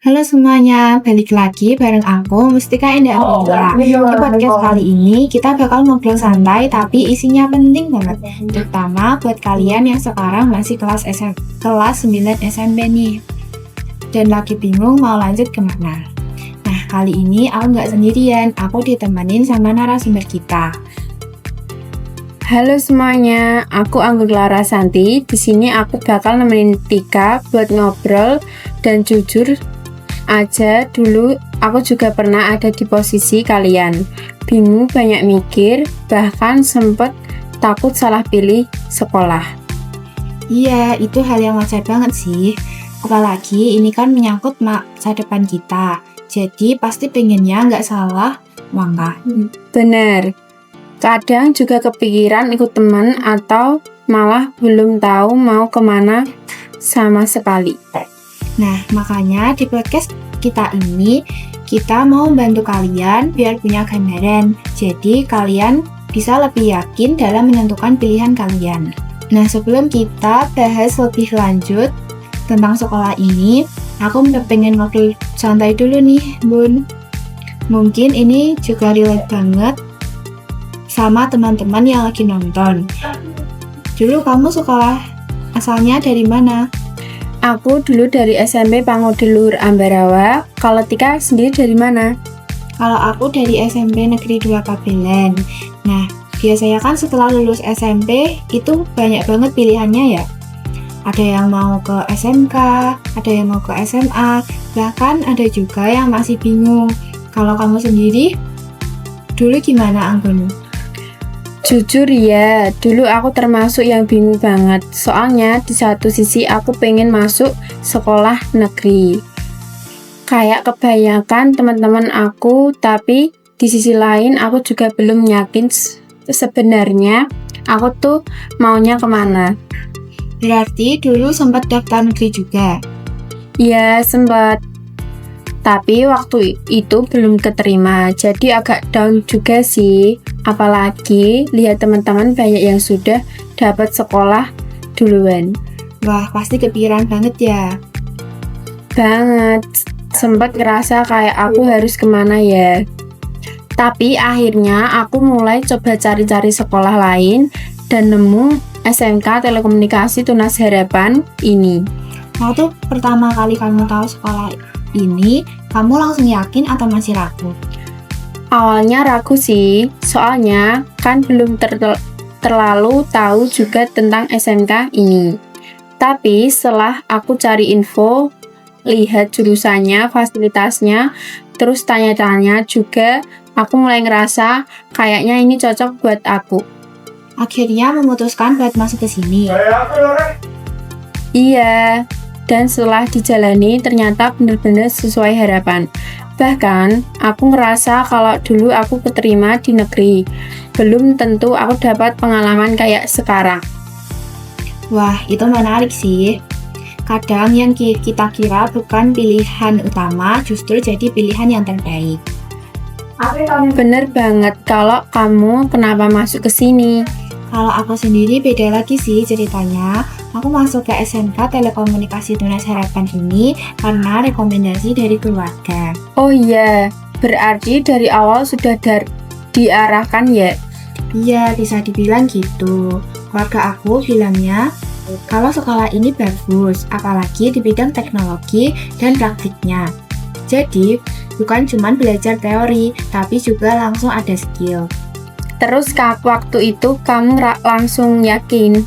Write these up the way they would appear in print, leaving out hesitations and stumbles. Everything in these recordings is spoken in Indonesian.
Halo semuanya, balik lagi bareng aku Mustika Indah Afifa. Di podcast kali ini kita bakal ngobrol santai tapi isinya penting banget, terutama buat kalian yang sekarang masih kelas 9 SMP nih dan lagi bingung mau lanjut kemana. Nah, kali ini aku nggak sendirian, aku ditemenin sama narasumber kita. Halo semuanya, aku Anggun Clara Santi. Di sini aku bakal nemenin Tika buat ngobrol dan jujur aja dulu aku juga pernah ada di posisi kalian. Bingung, banyak mikir, bahkan sempet takut salah pilih sekolah. Iya, itu hal yang wajar banget sih. Apalagi ini kan menyangkut masa depan kita. Jadi pasti pengennya nggak salah langkah. Bener, kadang juga kepikiran ikut teman atau malah belum tahu mau kemana sama sekali. Nah, makanya di podcast kita ini, kita mau bantu kalian biar punya gambaran. Jadi, kalian bisa lebih yakin dalam menentukan pilihan kalian. Nah, sebelum kita bahas lebih lanjut tentang sekolah ini, aku pengen ngobrol santai dulu nih, Bun. Mungkin ini juga relate banget sama teman-teman yang lagi nonton. Dulu kamu sekolah asalnya dari mana? Aku dulu dari SMP Pangode Luhur Ambarawa. Kalau Tika sendiri dari mana? Kalau aku dari SMP Negeri 2 Kabelen. Nah, biasanya kan setelah lulus SMP itu banyak banget pilihannya ya. Ada yang mau ke SMK, ada yang mau ke SMA, bahkan ada juga yang masih bingung. Kalau kamu sendiri, dulu gimana, Anggun? Jujur ya, dulu aku termasuk yang bingung banget. Soalnya di satu sisi aku pengen masuk sekolah negeri. Kayak kebanyakan teman-teman aku, tapi di sisi lain aku juga belum yakin sebenarnya aku tuh maunya kemana. Berarti dulu sempat daftar negeri juga? Iya, sempat. Tapi waktu itu belum keterima, jadi agak down juga sih. Apalagi lihat teman-teman banyak yang sudah dapat sekolah duluan. Wah, pasti kepikiran banget ya. Banget, sempat ngerasa kayak aku harus kemana ya. Tapi akhirnya aku mulai coba cari-cari sekolah lain dan nemu SMK Telekomunikasi Tunas Harapan ini. Waktu pertama kali kamu tahu sekolah ini, kamu langsung yakin atau masih ragu? Awalnya ragu sih, soalnya kan belum terlalu tahu juga tentang SMK ini. Tapi setelah aku cari info, lihat jurusannya, fasilitasnya, terus tanya-tanya juga, aku mulai ngerasa kayaknya ini cocok buat aku. Akhirnya memutuskan buat masuk ke sini. Iya, dan setelah dijalani ternyata benar-benar sesuai harapan. Bahkan, aku ngerasa kalau dulu aku keterima di negeri, belum tentu aku dapat pengalaman kayak sekarang. Wah, itu menarik sih. Kadang yang kita kira bukan pilihan utama, justru jadi pilihan yang terbaik. Bener banget, kalau kamu kenapa masuk ke sini? Kalau aku sendiri beda lagi sih ceritanya. Aku masuk ke SMK Telekomunikasi Tunas Harapan ini karena rekomendasi dari keluarga. Oh iya, berarti dari awal sudah diarahkan ya? Iya, bisa dibilang gitu. Keluarga aku bilangnya kalau sekolah ini bagus, apalagi di bidang teknologi dan praktiknya. Jadi, bukan cuma belajar teori, tapi juga langsung ada skill. Terus waktu itu kamu langsung yakin?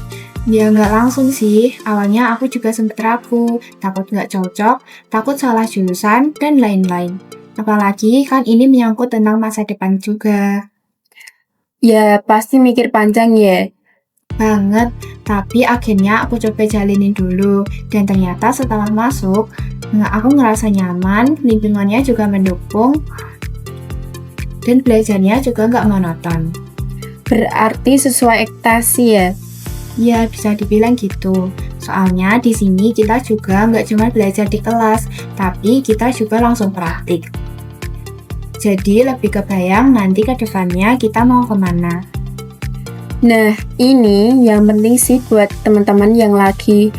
Ya nggak langsung sih, awalnya aku juga sempet ragu, takut nggak cocok, takut salah jurusan, dan lain-lain. Apalagi kan ini menyangkut tentang masa depan juga. Ya pasti mikir panjang ya. Banget, tapi akhirnya aku coba jalinin dulu, dan ternyata setelah masuk, aku ngerasa nyaman, lingkungannya juga mendukung, dan belajarnya juga nggak monoton. Berarti sesuai ekspektasi ya? Ya, bisa dibilang gitu. Soalnya di sini kita juga nggak cuma belajar di kelas, tapi kita juga langsung praktik. Jadi lebih kebayang nanti ke depannya kita mau kemana. Nah, ini yang penting sih buat teman-teman yang lagi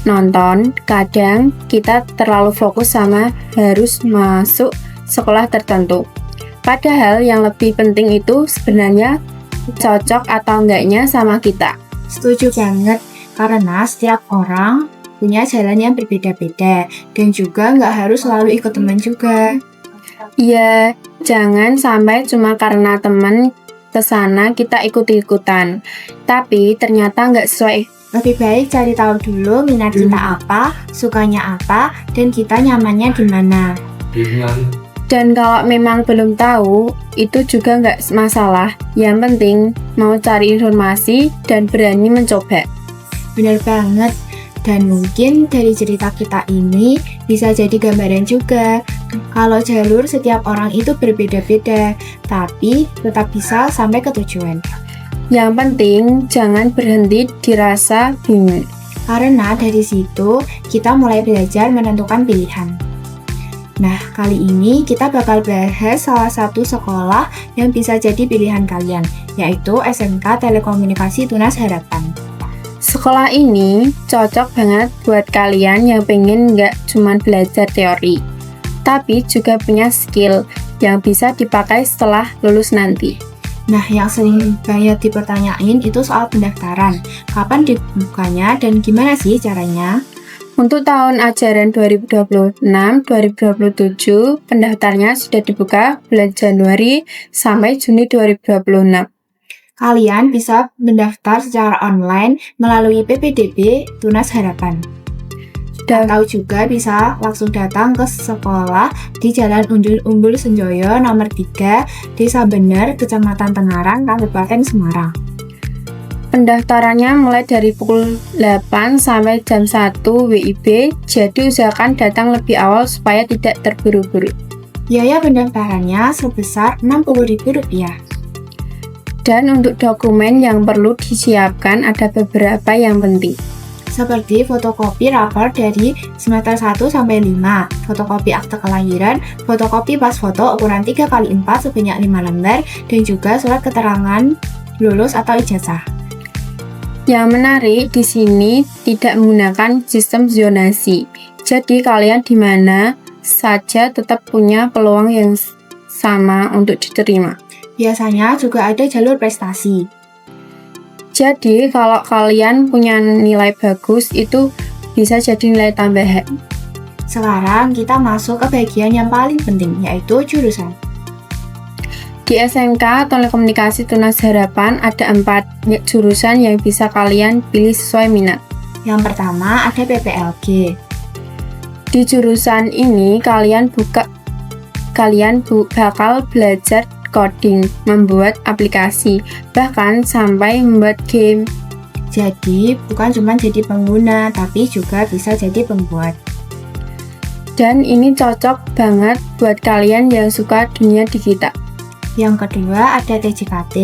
nonton, kadang kita terlalu fokus sama harus masuk sekolah tertentu. Padahal yang lebih penting itu sebenarnya cocok atau enggaknya sama kita. Setuju banget, karena setiap orang punya jalan yang berbeda-beda dan juga nggak harus selalu ikut teman juga. Iya, jangan sampai cuma karena teman kesana kita ikut-ikutan, tapi ternyata nggak sesuai. Lebih baik cari tahu dulu minat kita apa, sukanya apa, dan kita nyamannya di mana. Dan kalau memang belum tahu, itu juga nggak masalah. Yang penting mau cari informasi dan berani mencoba. Benar banget. Dan mungkin dari cerita kita ini bisa jadi gambaran juga. Kalau jalur setiap orang itu berbeda-beda, tapi tetap bisa sampai ke tujuan. Yang penting jangan berhenti dirasa bingung. Karena dari situ kita mulai belajar menentukan pilihan. Nah, kali ini kita bakal bahas salah satu sekolah yang bisa jadi pilihan kalian, yaitu SMK Telekomunikasi Tunas Harapan. Sekolah ini cocok banget buat kalian yang pengen nggak cuma belajar teori, tapi juga punya skill yang bisa dipakai setelah lulus nanti. Nah, yang sering banyak dipertanyain itu soal pendaftaran. Kapan dibukanya dan gimana sih caranya? Untuk tahun ajaran 2026-2027, pendaftarnya sudah dibuka bulan Januari sampai Juni 2026. Kalian bisa mendaftar secara online melalui PPDB Tunas Harapan. Atau juga bisa langsung datang ke sekolah di Jalan Umbul Senjoyo nomor 3, Desa Bener, Kecamatan Tengaran, Kabupaten Semarang. Pendaftarannya mulai dari pukul 8 sampai jam 1 WIB, jadi usahakan datang lebih awal supaya tidak terburu-buru. Biaya pendaftarannya sebesar Rp60.000. Dan untuk dokumen yang perlu disiapkan ada beberapa yang penting. Seperti fotokopi rapor dari semester 1 sampai 5, fotokopi akte kelahiran, fotokopi pas foto ukuran 3x4 sebanyak 5 lembar, dan juga surat keterangan lulus atau ijazah. Yang menarik di sini tidak menggunakan sistem zonasi. Jadi kalian di mana saja tetap punya peluang yang sama untuk diterima. Biasanya juga ada jalur prestasi. Jadi kalau kalian punya nilai bagus itu bisa jadi nilai tambahan. Sekarang kita masuk ke bagian yang paling penting, yaitu jurusan. Di SMK Telekomunikasi Tunas Harapan ada 4 jurusan yang bisa kalian pilih sesuai minat. Yang pertama ada PPLG. Di jurusan ini kalian bakal belajar coding, membuat aplikasi, bahkan sampai membuat game. Jadi bukan cuma jadi pengguna, tapi juga bisa jadi pembuat. Dan ini cocok banget buat kalian yang suka dunia digital. Yang kedua ada TJKT.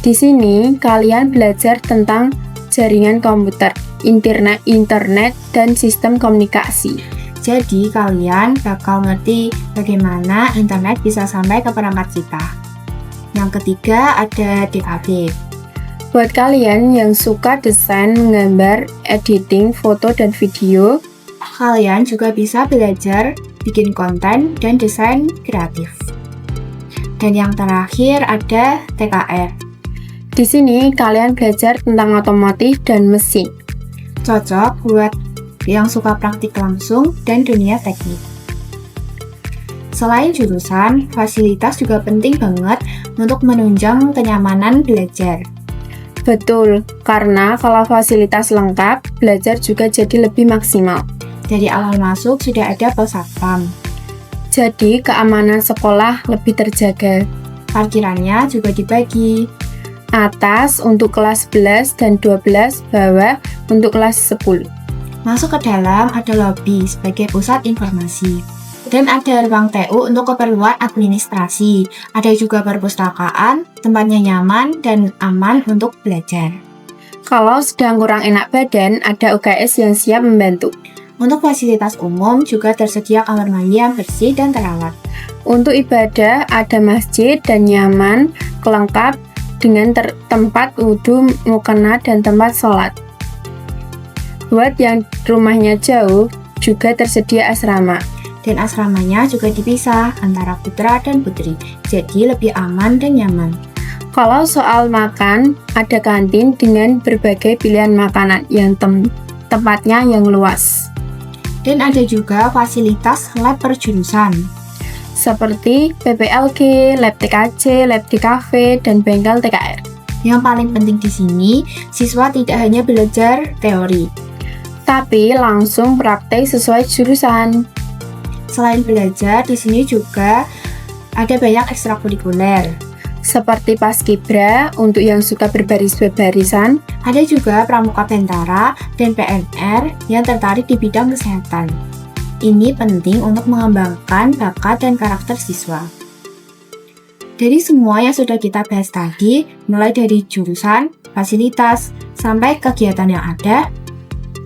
Di sini kalian belajar tentang jaringan komputer, internet, dan sistem komunikasi. Jadi kalian bakal ngerti bagaimana internet bisa sampai ke perangkat kita. Yang ketiga ada DKB. Buat kalian yang suka desain, menggambar, editing, foto, dan video, kalian juga bisa belajar bikin konten dan desain kreatif. Dan yang terakhir ada TKR. Di sini kalian belajar tentang otomotif dan mesin. Cocok buat yang suka praktik langsung dan dunia teknik. Selain jurusan, fasilitas juga penting banget untuk menunjang kenyamanan belajar. Betul, karena kalau fasilitas lengkap, belajar juga jadi lebih maksimal. Dari awal masuk sudah ada pos satpam. Jadi keamanan sekolah lebih terjaga. Parkirannya juga dibagi. Atas untuk kelas 11 dan 12, bawah untuk kelas 10. Masuk ke dalam ada lobby sebagai pusat informasi. Dan ada ruang TU untuk keperluan administrasi. Ada juga perpustakaan, tempatnya nyaman dan aman untuk belajar. Kalau sedang kurang enak badan, ada UKS yang siap membantu. Untuk fasilitas umum juga tersedia kamar mandi yang bersih dan terawat. Untuk ibadah ada masjid dan nyaman, lengkap dengan tempat wudhu, mukena, dan tempat sholat. Buat yang rumahnya jauh, juga tersedia asrama. Dan asramanya juga dipisah antara putra dan putri, jadi lebih aman dan nyaman. Kalau soal makan, ada kantin dengan berbagai pilihan makanan yang tempatnya yang luas. Dan ada juga fasilitas lab per jurusan, seperti PPLG, lab TKJ, lab DKV, dan bengkel TKR. Yang paling penting di sini, siswa tidak hanya belajar teori, tapi langsung praktek sesuai jurusan. Selain belajar, di sini juga ada banyak ekstrakurikuler, seperti Paskibra untuk yang suka berbaris-barisan. Ada juga Pramuka Bentara dan PNR yang tertarik di bidang kesehatan. Ini penting untuk mengembangkan bakat dan karakter siswa. Dari semua yang sudah kita bahas tadi, mulai dari jurusan, fasilitas, sampai kegiatan yang ada,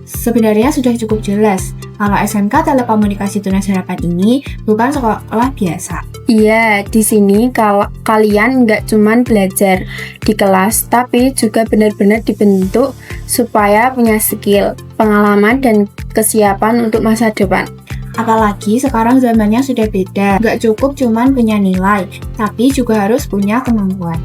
sebenarnya sudah cukup jelas kalau SMK Telekomunikasi Tunas Harapan ini bukan sekolah biasa. Iya, di sini kalau kalian nggak cuman belajar di kelas, tapi juga benar-benar dibentuk supaya punya skill, pengalaman, dan kesiapan untuk masa depan. Apalagi sekarang zamannya sudah beda, nggak cukup cuman punya nilai, tapi juga harus punya kemampuan.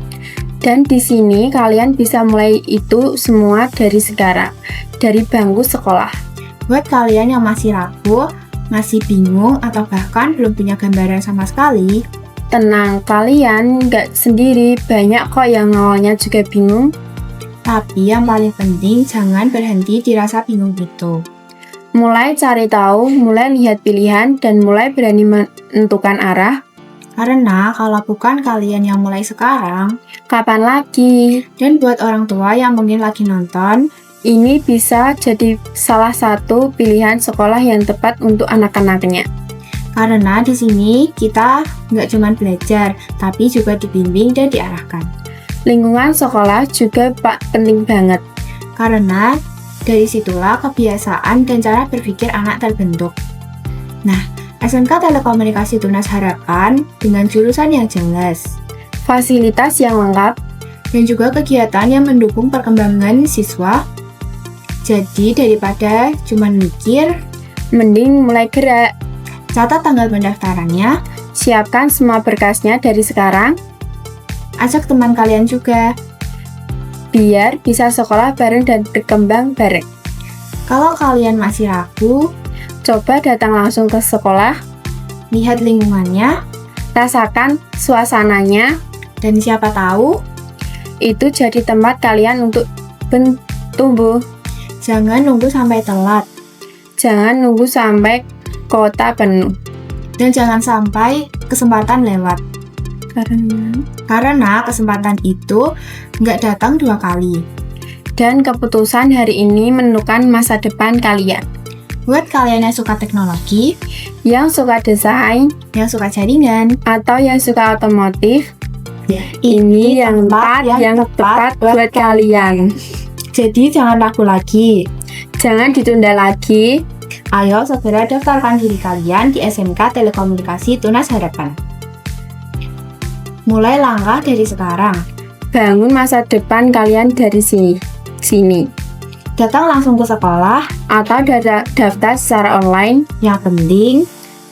Dan di sini kalian bisa mulai itu semua dari sekarang, dari bangku sekolah. Buat kalian yang masih ragu, masih bingung, atau bahkan belum punya gambaran sama sekali, tenang, kalian nggak sendiri, banyak kok yang awalnya juga bingung. Tapi yang paling penting, jangan berhenti di rasa bingung itu. Mulai cari tahu, mulai lihat pilihan, dan mulai berani menentukan arah. Karena kalau bukan kalian yang mulai sekarang, kapan lagi? Dan buat orang tua yang mungkin lagi nonton, ini bisa jadi salah satu pilihan sekolah yang tepat untuk anak-anaknya. Karena di sini kita nggak cuma belajar, tapi juga dibimbing dan diarahkan. Lingkungan sekolah juga penting banget. Karena dari situlah kebiasaan dan cara berpikir anak terbentuk. Nah, SMK Telekomunikasi Tunas Harapan dengan jurusan yang jelas, fasilitas yang lengkap, dan juga kegiatan yang mendukung perkembangan siswa. Jadi daripada cuma mikir, mending mulai gerak. Catat tanggal pendaftarannya, siapkan semua berkasnya dari sekarang, ajak teman kalian juga, biar bisa sekolah bareng dan berkembang bareng. Kalau kalian masih ragu, coba datang langsung ke sekolah, lihat lingkungannya, rasakan suasananya, dan siapa tahu itu jadi tempat kalian untuk tumbuh. Jangan nunggu sampai telat. Jangan nunggu sampai kota penuh. Dan jangan sampai kesempatan lewat. Karena kesempatan itu nggak datang 2 kali. Dan keputusan hari ini menentukan masa depan kalian. Buat kalian yang suka teknologi, yang suka desain, yang suka jaringan, atau yang suka otomotif, ini yang tepat buat kalian. Jadi jangan ragu lagi. Jangan ditunda lagi. Ayo segera daftarkan diri kalian di SMK Telekomunikasi Tunas Harapan. Mulai langkah dari sekarang. Bangun masa depan kalian dari sini. Datang langsung ke sekolah atau daftar secara online. Yang penting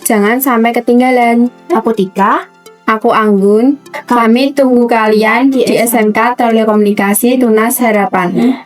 jangan sampai ketinggalan. Aku Tika. Aku Anggun. Kami tunggu kalian di SMK Telekomunikasi Tunas Harapan.